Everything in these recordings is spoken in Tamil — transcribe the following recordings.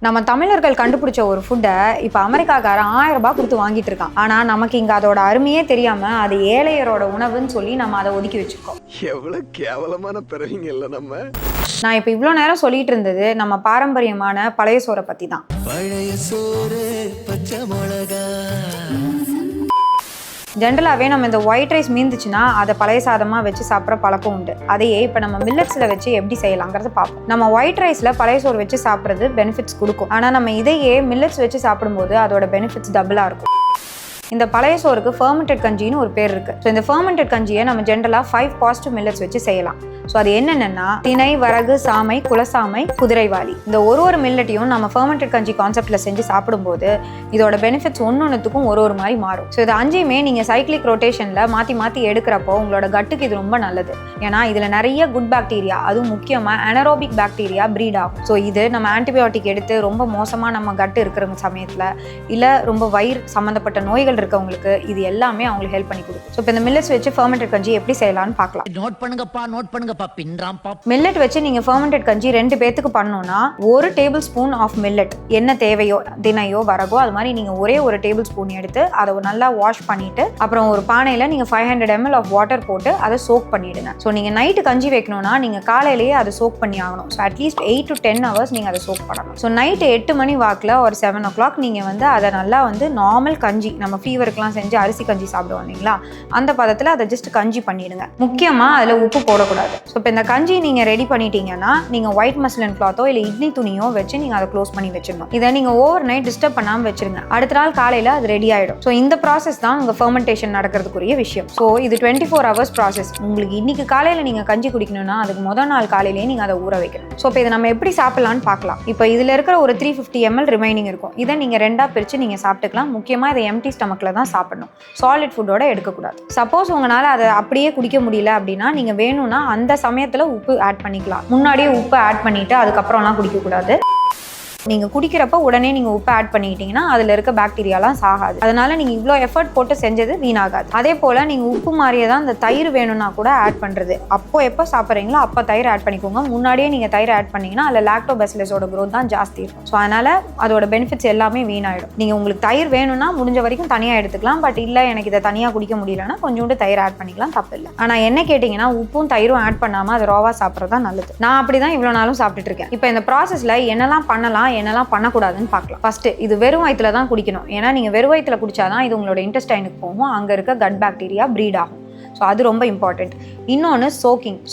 நம்ம தமிழர்கள் கண்டுபிடிச்ச ஒரு ஃபுட்டை இப்போ அமெரிக்காக்காரன் 1000 ரூபாய் கொடுத்து வாங்கிட்டு இருக்கான். ஆனால் நமக்கு இங்கே அதோட அருமையே தெரியாம அது ஏழையரோட உணவுன்னு சொல்லி நம்ம அதை ஒதுக்கி வச்சிருக்கோம். எவ்வளவு கேவலமான பிறவிங்க இல்லை நம்ம. நான் இப்போ இவ்வளோ நேரம் சொல்லிட்டு இருந்தது நம்ம பாரம்பரியமான பழைய சோறை பற்றி தான். பழைய சோறு பச்சை மிளகா. ஜென்ரலாகவே நம்ம இந்த ஒயிட் ரைஸ் மீந்துச்சுன்னா அதை பழைய சாதமாக வச்சு சாப்பிட்ற பழக்கம் உண்டு. அதையே இப்போ நம்ம மில்லட்ஸில் வச்சு எப்படி செய்யலாங்கிறத பார்ப்போம். நம்ம ஒயிட் ரைஸில் பழைய சோறு வச்சு சாப்பிட்றது பெனிஃபிட்ஸ் கொடுக்கும். ஆனால் நம்ம இதையே மில்லட்ஸ் வச்சு சாப்பிடும்போது அதோட பெனிஃபிட்ஸ் டபுளாக இருக்கும். இந்த பழைய சோறுக்கு ஃபர்மெண்டட் கஞ்சின்னு ஒரு பேர் இருக்குது. ஸோ இந்த ஃபர்மெண்டட் கஞ்சியை நம்ம ஜென்ரலாக 5 பாசிட்டிவ் மில்லட்ஸ் வச்சு செய்யலாம். ஸோ அது என்னென்னா திணை, வரகு, சாமை, குலசாமை, குதிரைவாளி. இந்த ஒரு மில்லட்டையும் நம்ம ஃபர்மெண்டட் கஞ்சி கான்செப்டில் செஞ்சு சாப்பிடும்போது இதோட பெனிஃபிட்ஸ் ஒன்றுத்துக்கும் ஒரு மாதிரி மாறும். ஸோ இது 5மே நீங்கள் சைக்ளிக் ரொட்டேஷனில் மாற்றி எடுக்கிறப்போ உங்களோட கட்டுக்கு இது ரொம்ப நல்லது. ஏன்னா இதில் நிறைய குட் பாக்டீரியா, அதுவும் முக்கியமாக அனரோபிக் பாக்டீரியா ப்ரீட் ஆகும். ஸோ இது நம்ம ஆன்டிபயோட்டிக் எடுத்து ரொம்ப மோசமாக நம்ம கட்டு இருக்கிற சமயத்தில் இல்லை ரொம்ப வயிறு சம்மந்தப்பட்ட நோய்கள் இருக்கவங்களுக்கு இது எல்லாமே அவங்களுக்கு ஹெல்ப் பண்ணி கொடுக்கும். ஸோ இப்போ இந்த மில்லட்ஸ் வச்சு ஃபர்மெண்டட் கஞ்சி எப்படி செய்யலாம்னு பார்க்கலாம். நோட் பண்ணுங்கப்பா பின்றாம்பா. மில்லட் வச்சு நீங்கள் ஃபர்மெண்டட் கஞ்சி 2 பேத்துக்கு பண்ணோன்னா 1 டேபிள் ஸ்பூன் ஆஃப் மில்லட், என்ன தேவையோ தினையோ வரகோ அது மாதிரி நீங்கள் ஒரே டேபிள் ஸ்பூன் எடுத்து அதை நல்லா வாஷ் பண்ணிட்டு அப்புறம் ஒரு பானையில் நீங்கள் 500 ml ஆஃப் வாட்டர் போட்டு அதை சோக் பண்ணிடுங்க. ஸோ நீங்கள் நைட்டு கஞ்சி வைக்கணும்னா நீங்கள் காலையிலேயே அதை சோக் பண்ணி ஆகணும். ஸோ அட்லீஸ்ட் 8 to 10 hours நீங்கள் அதை சோக் பண்ணணும். ஸோ நைட்டு 8 மணி வாக்கில் ஒரு 7 o'clock நீங்கள் அதை நல்லா நார்மல் கஞ்சி, நம்ம ஃபீவருக்குலாம் செஞ்சு அரிசி கஞ்சி சாப்பிடுவோம் இல்லைங்களா, அந்த பதத்தில் அதை ஜஸ்ட் கஞ்சி பண்ணிடுங்க. முக்கியமாக அதில் உப்பு போடக்கூடாது. ஸோ இப்போ இந்த கஞ்சி நீங்கள் ரெடி பண்ணிட்டீங்கன்னா நீங்கள் ஒயிட் மஸ்லின் கிளாத்தோ இல்லை இட்லி துணியோ வச்சு நீங்கள் அதை க்ளோஸ் பண்ணி வச்சிடணும். இதை நீங்கள் ஓவர் நைட் டிஸ்டர்ப் பண்ணாமல் வச்சிருங்க. அடுத்த நாள் காலையில் அது ரெடி ஆகிடும். ஸோ இந்த ப்ராசஸ் தான் உங்கள் ஃபர்மெண்டேஷன் நடக்கிறதுக்குரிய விஷயம். ஸோ இது 24 hours ப்ராசஸ். உங்களுக்கு இன்னைக்கு காலையில் நீங்கள் கஞ்சி குடிக்கணும்னா அதுக்கு முதல் நாள் காலையிலேயே நீங்கள் அதை ஊற வைக்கணும். ஸோ இப்போ இதை நம்ம எப்படி சாப்பிடலான்னு பார்க்கலாம். இப்போ இதில் இருக்கிற ஒரு 350 ml ரிமைனிங் இருக்கும். இதை நீங்கள் 2ஆக பிரித்து நீங்கள் சாப்பிட்டுக்கலாம். முக்கியமாக இதை எம்டி ஸ்டமக்கில் தான் சாப்பிடணும். சாலிட் ஃபுட்டோட எடுக்கக்கூடாது. சப்போஸ் உங்களால் அதை அப்படியே குடிக்க முடியல அப்படின்னா நீங்கள் வேணும்னா அந்த சமயத்தில் உப்பு ஆட் பண்ணிக்கலாம். முன்னாடியே உப்பு ஆட் பண்ணிவிட்டு அதுக்கப்புறம்லாம் குடிக்கக்கூடாது. நீங்கள் குடிக்கிறப்ப உடனே நீங்கள் உப்பு ஆட் பண்ணிக்கிட்டீங்கன்னா அதில் இருக்க பாக்டீரியாலாம் சாகாது. அதனால நீங்கள் இவ்வளோ எஃபர்ட் போட்டு செஞ்சது வீணாகாது. அதே போல் நீங்கள் உப்பு மாதிரியே தான் இந்த தயிர் வேணும்னா கூட ஆட் பண்ணுறது. அப்போ எப்போ சாப்பிட்றீங்களோ அப்போ தயிர் ஆட் பண்ணிக்கோங்க. முன்னாடியே நீங்கள் தயிர் ஆட் பண்ணிங்கன்னா அதில் லாக்டோபெசிலஸோட க்ரோத் தான் ஜாஸ்தி இருக்கும். ஸோ அதனால் அதோட பெனிஃபிட்ஸ் எல்லாமே வீணாயிடும். நீங்கள் உங்களுக்கு தயிர் வேணும்னா முடிஞ்ச வரைக்கும் தனியாக எடுத்துக்கலாம். பட் இல்லை எனக்கு இதை தனியாக குடிக்க முடியலன்னா கொஞ்சோண்டு தயிர் ஆட் பண்ணிக்கலாம், தப்பு இல்லை. ஆனால் என்ன கேட்டிங்கன்னா உப்பும் தயிரும் ஆட் பண்ணாமல் அது ரோவா சாப்பிட்றது தான் நல்லது. நான் அப்படி தான் இவ்வளோ நாளும் சாப்பிட்டுட்டு இருக்கேன். இப்போ இந்த ப்ராசஸில் என்னெல்லாம் பண்ணலாம் என்னெல்லாம் பண்ணக்கூடாதுன்னு பார்க்கலாம். ஃபர்ஸ்ட் இது வெறும் வயிற்றுல தான் குடிக்கணும். ஏன்னா நீங்கள் வெறும் வயிற்றுல குடிச்சாதான் இது உங்களோட இன்டெஸ்டைனுக்கு போகும். அங்கே இருக்க கட் பாக்டீரியா ப்ரீட் ஆகும். ஸோ அது ரொம்ப இம்பார்ட்டன்ட். இன்னொன்று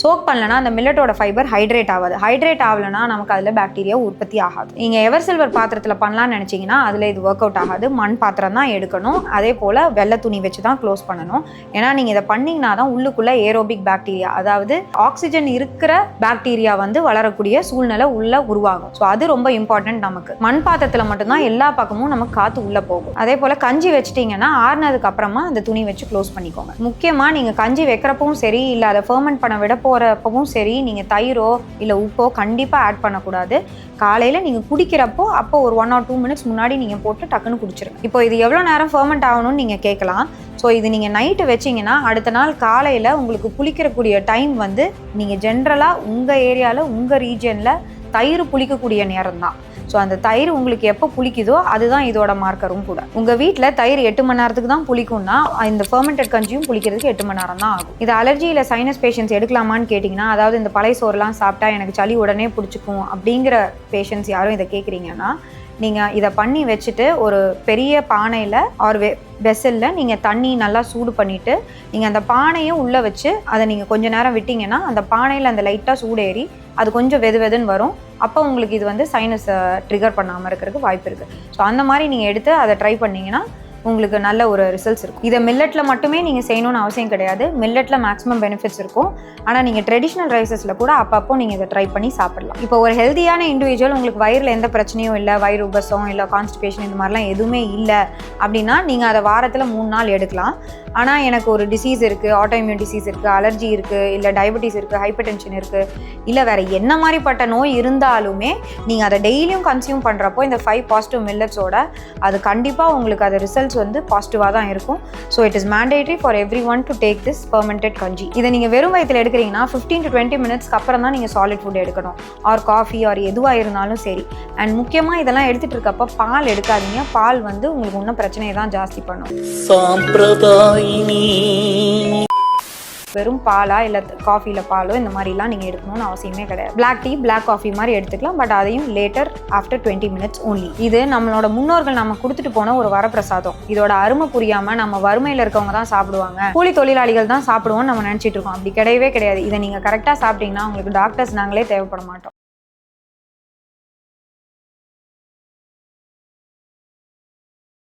சோக் பண்ணலன்னா அந்த மில்லட்டோட ஃபைபர் ஹைட்ரேட் ஆகாது. ஹைட்ரேட் ஆகலைன்னா நமக்கு அதில் பாக்டீரியா உற்பத்தி ஆகாது. நீங்கள் எவர் சில்வர் பாத்திரத்தில் பண்ணலான்னு நினச்சிங்கன்னா அதில் இது ஒர்க் அவுட் ஆகாது. மண் பாத்திரம் தான் எடுக்கணும். அதே போல் வெள்ளை துணி வச்சு தான் க்ளோஸ் பண்ணணும். ஏன்னா நீங்கள் இதை பண்ணிங்கன்னா தான் உள்ளுக்குள்ளே ஏரோபிக் பாக்டீரியா, அதாவது ஆக்சிஜன் இருக்கிற பாக்டீரியா வளரக்கூடிய சூழ்நிலை உள்ள உருவாகும். ஸோ அது ரொம்ப இம்பார்ட்டன்ட். நமக்கு மண் பாத்திரத்தில் மட்டும்தான் எல்லா பக்கமும் நமக்கு காற்று உள்ளே போகும். அதே போல் கஞ்சி வச்சிட்டிங்கன்னா ஆறுனதுக்கு அப்புறமா அந்த துணி வச்சு க்ளோஸ் பண்ணிக்கோங்க. முக்கியமாக நீங்கள் கஞ்சி வைக்கிறப்பவும் சரி இல்லை அதை ஃபர்மெண்ட் பண்ண விட போகிறப்பவும் சரி நீங்கள் தயிரோ இல்லை உப்போ கண்டிப்பாக ஆட் பண்ணக்கூடாது. காலையில் நீங்கள் குடிக்கிறப்போ அப்போ ஒரு 1 or 2 minutes முன்னாடி நீங்கள் போட்டு டக்குன்னு குடிச்சிருங்க. இப்போ இது எவ்வளோ நேரம் ஃபர்மெண்ட் ஆகணும்னு நீங்கள் கேட்கலாம். ஸோ இது நீங்கள் நைட்டு வச்சிங்கன்னா அடுத்த நாள் காலையில் உங்களுக்கு புளிக்கக்கூடிய டைம் நீங்கள் ஜென்ரலாக உங்கள் ஏரியாவில் உங்கள் ரீஜனில் தயிர் புளிக்கக்கூடிய நேரம் தான். ஸோ அந்த தயிர் உங்களுக்கு எப்போ புளிக்குதோ அதுதான் இதோட மார்க்கரும் கூட. உங்கள் வீட்டில் தயிர் 8 மணி நேரத்துக்கு தான் புளிக்கும்னா இந்த ஃபர்மெண்டட் கஞ்சியும் புளிக்கிறதுக்கு 8 மணி நேரம் தான் ஆகும். இது அலர்ஜி இல்லை சைனஸ் பேஷண்ட்ஸ் எடுக்கலாமான்னு கேட்டிங்கன்னா, அதாவது இந்த பழைய சோறுலாம் சாப்பிட்டா எனக்கு சளி உடனே பிடிச்சிக்கும் அப்படிங்கிற பேஷண்ட்ஸ் யாரும் இதை கேட்குறீங்கன்னா நீங்கள் இதை பண்ணி வச்சுட்டு ஒரு பெரிய பானையில் ஒரு வெசலில் நீங்கள் தண்ணி நல்லா சூடு பண்ணிவிட்டு நீங்கள் அந்த பானையும் உள்ளே வச்சு அதை நீங்கள் கொஞ்சம் நேரம் விட்டிங்கன்னா அந்த பானையில் அந்த லைட்டாக சூடேறி அது கொஞ்சம் வெதுன்னு வரும். அப்போ உங்களுக்கு இது சைனஸ் ட்ரிகர் பண்ணாமல் இருக்கிறதுக்கு வாய்ப்பு இருக்குது. ஸோ அந்த மாதிரி நீங்கள் எடுத்து அதை ட்ரை பண்ணிங்கன்னா உங்களுக்கு நல்ல ஒரு ரிசல்ட்ஸ் இருக்கும். இதை மில்லட்டில் மட்டுமே நீங்கள் செய்யணும்னு அவசியம் கிடையாது. மில்லட்டில் மேக்ஸிமம் பெனிஃபிட்ஸ் இருக்கும். ஆனால் நீங்கள் ட்ரெடிஷ்னல் ரைஸஸில் கூட அப்பப்போ நீங்கள் இதை ட்ரை பண்ணி சாப்பிடலாம். இப்போ ஒரு ஹெல்த்தியான இண்டிவிஜுவல் உங்களுக்கு வயிறில் எந்த பிரச்சனையும் இல்லை, வயிறு உபசம் இல்லை கான்ஸ்டிபேஷன் இந்த மாதிரிலாம் எதுவுமே இல்லை அப்படின்னா நீங்கள் அதை வாரத்தில் 3 நாள் எடுக்கலாம். ஆனால் எனக்கு ஒரு டிசீஸ் இருக்குது, ஆட்டோஇம்யூன் டிசீஸ் இருக்குது, அலர்ஜி இருக்குது, இல்லை டயபெட்டிஸ் இருக்குது, ஹைப்பர் டென்ஷன் இருக்குது, இல்லை வேறு என்ன மாதிரிப்பட்ட நோய் இருந்தாலுமே நீங்கள் அதை டெய்லியும் கன்சியூம் பண்ணுறப்போ இந்த 5 பாசிட்டிவ் மில்லட்ஸோட அது கண்டிப்பாக உங்களுக்கு அது ரிசல்ட்ஸ் ரிசல்ட்ஸ் வந்து பாசிட்டிவாக தான் இருக்கும். So it is mandatory for every one to take this fermented கஞ்சி. இதை நீங்கள் வெறும் வயிற்றில் எடுக்கிறீங்கன்னா 15 to 20 மினிட்ஸ்க்கு அப்புறம் தான் நீங்கள் சாலிட் ஃபுட் எடுக்கணும், ஆர் காஃபி ஆர் எதுவாக இருந்தாலும் சரி. அண்ட் முக்கியமாக இதெல்லாம் எடுத்துகிட்டு இருக்கப்போ பால் எடுக்காதீங்க. பால் வந்து உங்களுக்கு இன்னும் பிரச்சனையை தான் ஜாஸ்தி பண்ணும். வெறும் பாலா இல்லை காஃபியில் பாலோ இந்த மாதிரிலாம் நீங்கள் எடுக்கணும்னு அவசியமே கிடையாது. பிளாக் டீ, பிளாக் காஃபி மாதிரி எடுத்துக்கலாம், பட் அதையும் லேட்டர் ஆஃப்டர் 20 மினிட்ஸ் ஓன்லி. இது நம்மளோட முன்னோர்கள் நம்ம கொடுத்துட்டு போன ஒரு வரப்பிரசாதம். இதோட அருமை புரியாமல் நம்ம வறுமையில் இருக்கவங்க தான் சாப்பிடுவாங்க, கூலி தொழிலாளிகள் தான் சாப்பிடுவோம்னு நம்ம நினச்சிட்டு இருக்கோம். அப்படி கிடையவே கிடையாது. இதை நீங்கள் கரெக்டாக சாப்பிட்டீங்கன்னா உங்களுக்கு டாக்டர்ஸ் நாங்களே தேவைப்பட மாட்டோம்.